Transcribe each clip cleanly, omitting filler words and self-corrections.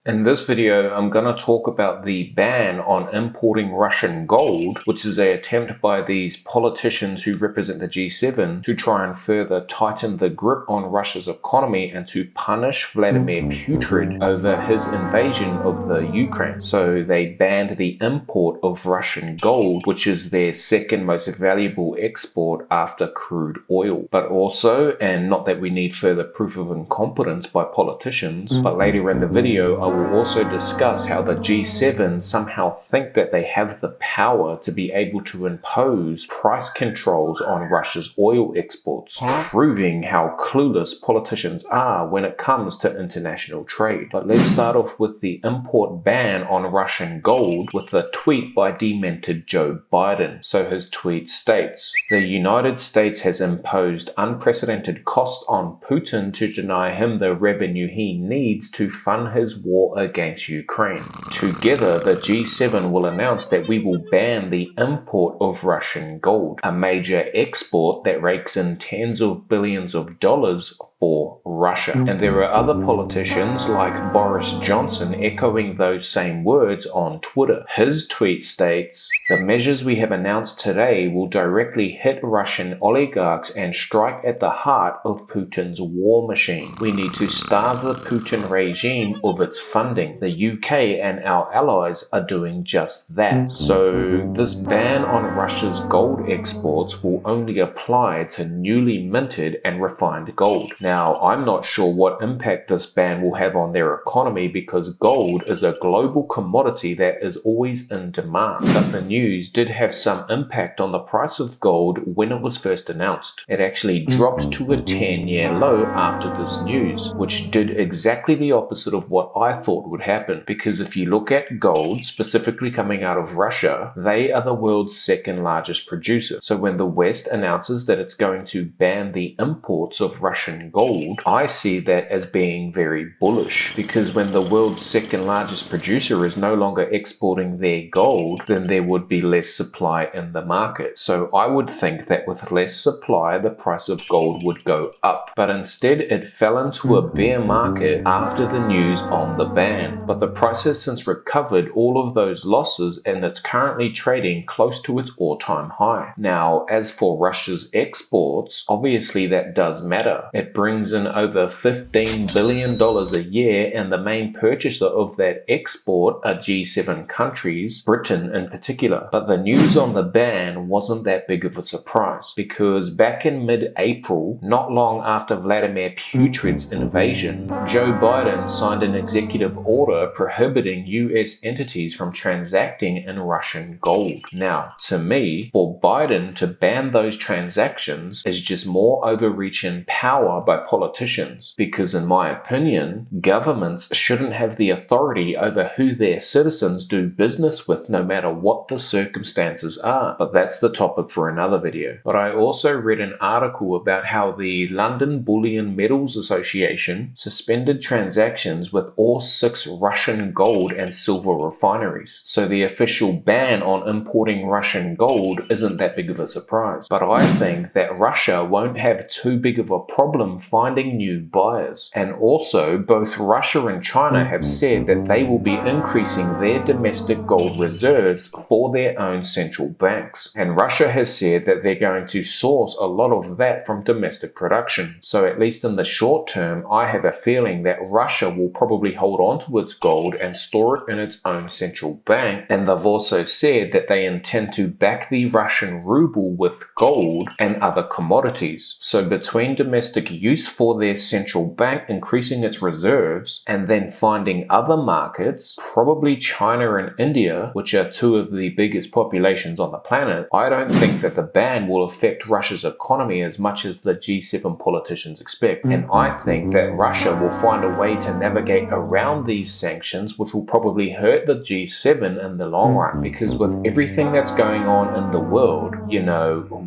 In this video, I'm going to talk about the ban on importing Russian gold, which is an attempt by these politicians who represent the G7 to try and further tighten the grip on Russia's economy and to punish Vladimir Putin over his invasion of the Ukraine. So they banned the import of Russian gold, which is their second most valuable export after crude oil. But also, and not that we need further proof of incompetence by politicians, but later in the video I will also discuss how the G7 somehow think that they have the power to be able to impose price controls on Russia's oil exports, proving how clueless politicians are when it comes to international trade. But let's start off with the import ban on Russian gold with a tweet by demented Joe Biden. So his tweet states, "The United States has imposed unprecedented costs on Putin to deny him the revenue he needs to fund his war against Ukraine. Together, the G7 will announce that we will ban the import of Russian gold, a major export that rakes in tens of billions of dollars for Russia." And there are other politicians like Boris Johnson echoing those same words on Twitter. His tweet states, "The measures we have announced today will directly hit Russian oligarchs and strike at the heart of Putin's war machine. We need to starve the Putin regime of its funding. The UK and our allies are doing just that." So this ban on Russia's gold exports will only apply to newly minted and refined gold. Now, I'm not sure what impact this ban will have on their economy because gold is a global commodity that is always in demand. But the news did have some impact on the price of gold when it was first announced. It actually dropped to a 10-year low after this news, which did exactly the opposite of what I thought would happen. Because if you look at gold, specifically coming out of Russia, they are the world's second largest producer. So when the West announces that it's going to ban the imports of Russian gold, I see that as being very bullish, because when the world's second largest producer is no longer exporting their gold, then there would be less supply in the market. So I would think that with less supply, the price of gold would go up. But instead, it fell into a bear market after the news on the ban. But the price has since recovered all of those losses and it's currently trading close to its all-time high. Now, as for Russia's exports, obviously that does matter. It brings in over $15 billion a year, and the main purchaser of that export are G7 countries, Britain in particular. But the news on the ban wasn't that big of a surprise, because back in mid-April, not long after Vladimir Putin's invasion, Joe Biden signed an executive order prohibiting US entities from transacting in Russian gold. Now, to me, for Biden to ban those transactions is just more overreach in power by politicians, because in my opinion, governments shouldn't have the authority over who their citizens do business with no matter what the circumstances are. But that's the topic for another video. But I also read an article about how the London Bullion Metals Association suspended transactions with all 6 Russian gold and silver refineries. So the official ban on importing Russian gold isn't that big of a surprise. But I think that Russia won't have too big of a problem finding new buyers. And also, both Russia and China have said that they will be increasing their domestic gold reserves for their own central banks. And Russia has said that they're going to source a lot of that from domestic production. So at least in the short term, I have a feeling that Russia will probably hold on to its gold and store it in its own central bank. And they've also said that they intend to back the Russian ruble with gold and other commodities. So between domestic use for their central bank increasing its reserves and then finding other markets, probably China and India, which are 2 of the biggest populations on the planet, I don't think that the ban will affect Russia's economy as much as the G7 politicians expect. And I think that Russia will find a way to navigate around these sanctions, which will probably hurt the G7 in the long run, because with everything that's going on in the world,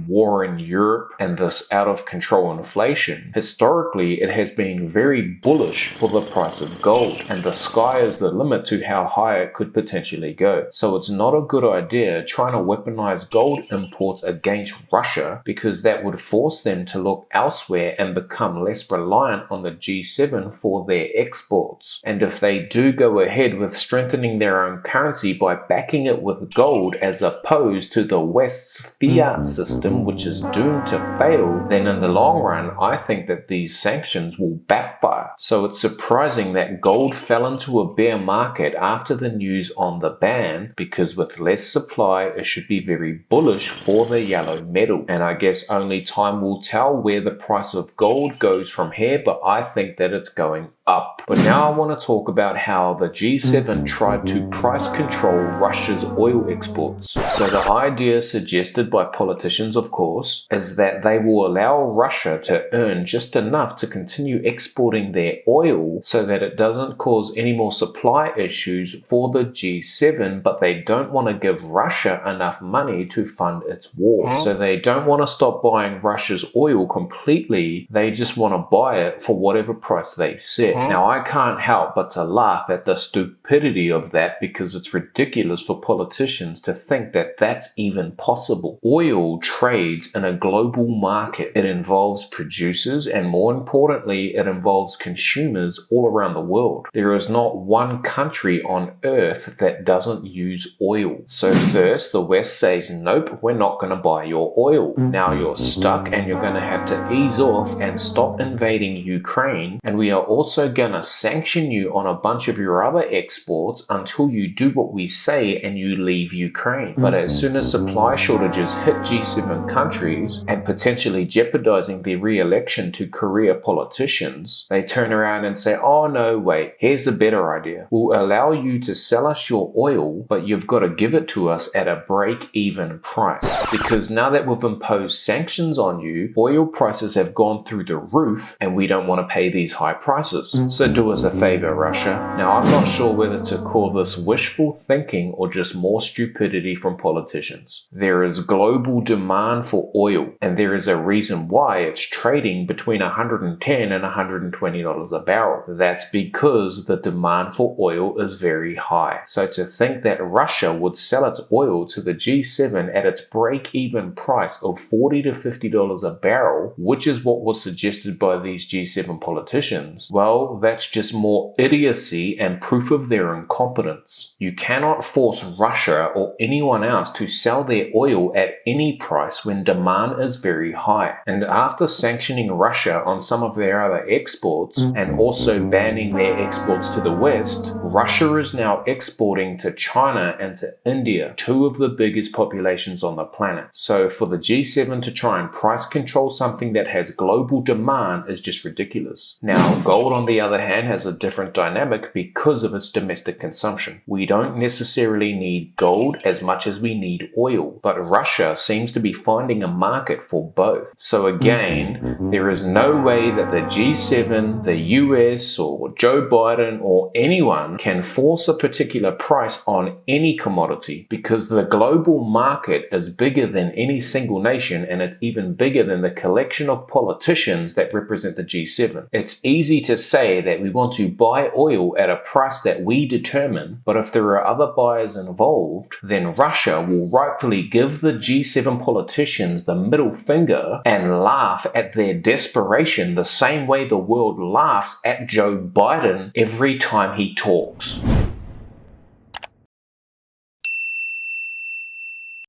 war in Europe and this out of control inflation, historically it has been very bullish for the price of gold, and the sky is the limit to how high it could potentially go. So it's not a good idea trying to weaponize gold imports against Russia, because that would force them to look elsewhere and become less reliant on the G7 for their exports. And if they do go ahead with strengthening their own currency by backing it with gold as opposed to the West's fiat system, which is doomed to fail, then in the long run, I think that these sanctions will backfire. So it's surprising that gold fell into a bear market after the news on the ban, because with less supply, it should be very bullish for the yellow metal. And I guess only time will tell where the price of gold goes from here, but I think that it's going up. But now I want to talk about how the G7 tried to price control Russia's oil exports. So the idea suggested by politicians, of course, is that they will allow Russia to earn just enough to continue exporting their oil so that it doesn't cause any more supply issues for the G7, but they don't want to give Russia enough money to fund its war. So they don't want to stop buying Russia's oil completely, they just want to buy it for whatever price they set. Now I can't help but to laugh at the stupidity of that, because it's ridiculous for politicians to think that that's even possible. Oil trades in a global market. It involves producers, and more importantly, it involves consumers all around the world. There is not one country on earth that doesn't use oil. So first, the West says, nope, we're not going to buy your oil. Now you're stuck and you're going to have to ease off and stop invading Ukraine, and we are also going to sanction you on a bunch of your other exports until you do what we say and you leave Ukraine. But as soon as supply shortages hit G7 countries and potentially jeopardizing their re-election to career politicians, they turn around and say, oh no, wait, here's a better idea. We'll allow you to sell us your oil, but you've got to give it to us at a break-even price. Because now that we've imposed sanctions on you, oil prices have gone through the roof and we don't want to pay these high prices. So do us a favor, Russia. Now I'm not sure whether to call this wishful thinking or just more stupidity from politicians. There is global demand for oil, and there is a reason why it's trading between $110 and $120 a barrel. That's because the demand for oil is very high. So to think that Russia would sell its oil to the G7 at its break-even price of $40 to $50 a barrel, which is what was suggested by these G7 politicians, well, that's just more idiocy and proof of their incompetence. You cannot force Russia or anyone else to sell their oil at any price when demand is very high. And after sanctioning Russia on some of their other exports and also banning their exports to the West, Russia is now exporting to China and to India, two of the biggest populations on the planet. So for the G7 to try and price control something that has global demand is just ridiculous. Now, gold on the other hand has a different dynamic because of its domestic consumption. We don't necessarily need gold as much as we need oil, but Russia seems to be finding a market for both. So again, there is no way that the G7, the US, or Joe Biden, or anyone can force a particular price on any commodity, because the global market is bigger than any single nation, and it's even bigger than the collection of politicians that represent the G7. It's easy to say that we want to buy oil at a price that we determine, but if there are other buyers involved, then Russia will rightfully give the G7 politicians the middle finger and laugh at their desperation the same way the world laughs at Joe Biden every time he talks.